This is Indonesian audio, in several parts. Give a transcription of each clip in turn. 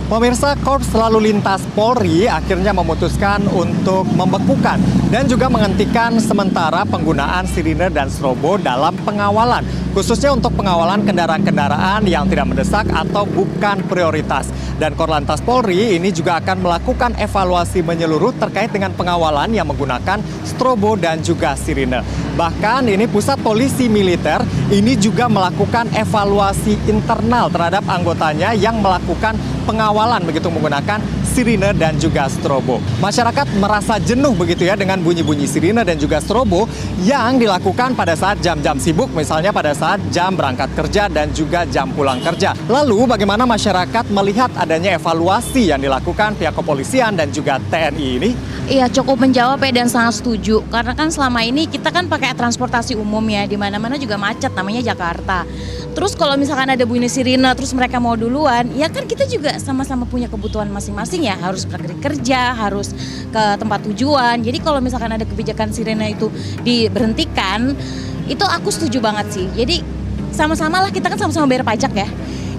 Pemirsa, Korps Lalu Lintas Polri akhirnya memutuskan untuk membekukan dan juga menghentikan sementara penggunaan sirine dan strobo dalam pengawalan, khususnya untuk pengawalan kendaraan-kendaraan yang tidak mendesak atau bukan prioritas. Dan Korlantas Polri ini juga akan melakukan evaluasi menyeluruh terkait dengan pengawalan yang menggunakan strobo dan juga sirine. Bahkan ini Pusat Polisi Militer ini juga melakukan evaluasi internal terhadap anggotanya yang melakukan pengawalan begitu menggunakan sirine dan juga strobo. Masyarakat merasa jenuh begitu ya dengan bunyi-bunyi sirine dan juga strobo yang dilakukan pada saat jam-jam sibuk, misalnya pada saat jam berangkat kerja dan juga jam pulang kerja. Lalu bagaimana masyarakat melihat adanya evaluasi yang dilakukan pihak kepolisian dan juga TNI ini? Iya, cukup menjawab ya, dan sangat setuju. Karena kan selama ini kita kan pakai transportasi umum ya, di mana-mana juga macet, namanya Jakarta. Terus kalau misalkan ada bunyi sirine, terus mereka mau duluan, ya kan kita juga sama-sama punya kebutuhan masing-masing ya, harus pergi kerja, harus ke tempat tujuan. Jadi kalau misalkan ada kebijakan sirine itu diberhentikan, itu aku setuju banget sih. Jadi sama-sama lah, kita kan sama-sama bayar pajak ya.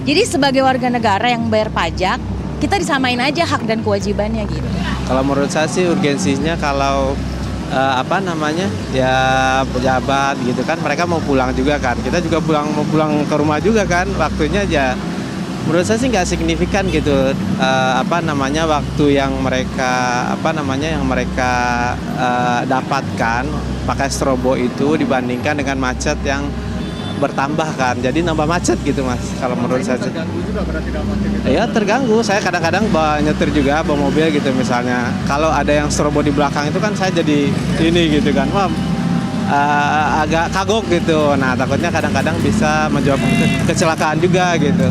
Jadi sebagai warga negara yang bayar pajak, kita disamain aja hak dan kewajibannya gitu. Kalau menurut saya sih urgensinya kalau ya pejabat gitu kan, mereka mau pulang juga kan, kita juga mau pulang ke rumah juga kan, waktunya aja menurut saya sih nggak signifikan gitu, waktu yang mereka dapatkan pakai strobo itu dibandingkan dengan macet yang bertambah kan, jadi nambah macet gitu mas. Kalau menurut saya Terganggu juga berarti dalam aktivitas. ya terganggu. Saya kadang-kadang nyetir juga bawa mobil gitu, misalnya kalau ada yang strobo di belakang itu kan saya jadi ini gitu kan, wah agak kagok gitu. Nah takutnya kadang-kadang bisa menyebabkan kecelakaan juga gitu.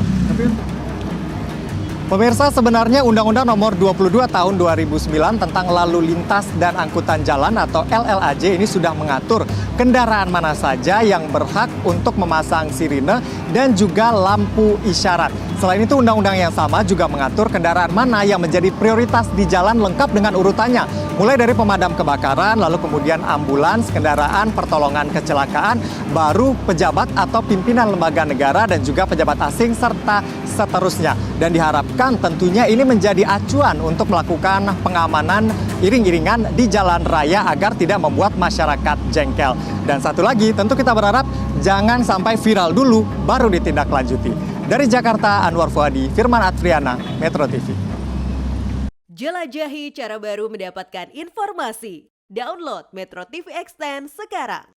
Pemirsa, sebenarnya Undang-Undang Nomor 22 Tahun 2009 tentang Lalu Lintas dan Angkutan Jalan atau LLAJ ini sudah mengatur kendaraan mana saja yang berhak untuk memasang sirine dan juga lampu isyarat. Selain itu, undang-undang yang sama juga mengatur kendaraan mana yang menjadi prioritas di jalan lengkap dengan urutannya. Mulai dari pemadam kebakaran, lalu kemudian ambulans, kendaraan pertolongan kecelakaan, baru pejabat atau pimpinan lembaga negara dan juga pejabat asing serta seterusnya. Dan diharapkan tentunya ini menjadi acuan untuk melakukan pengamanan iring-iringan di jalan raya agar tidak membuat masyarakat jengkel. Dan satu lagi, tentu kita berharap jangan sampai viral dulu baru ditindaklanjuti. Dari Jakarta, Anwar Fuadi, Firman Adriana, Metro TV. Jelajahi cara baru mendapatkan informasi. Download Metro TV Extend sekarang.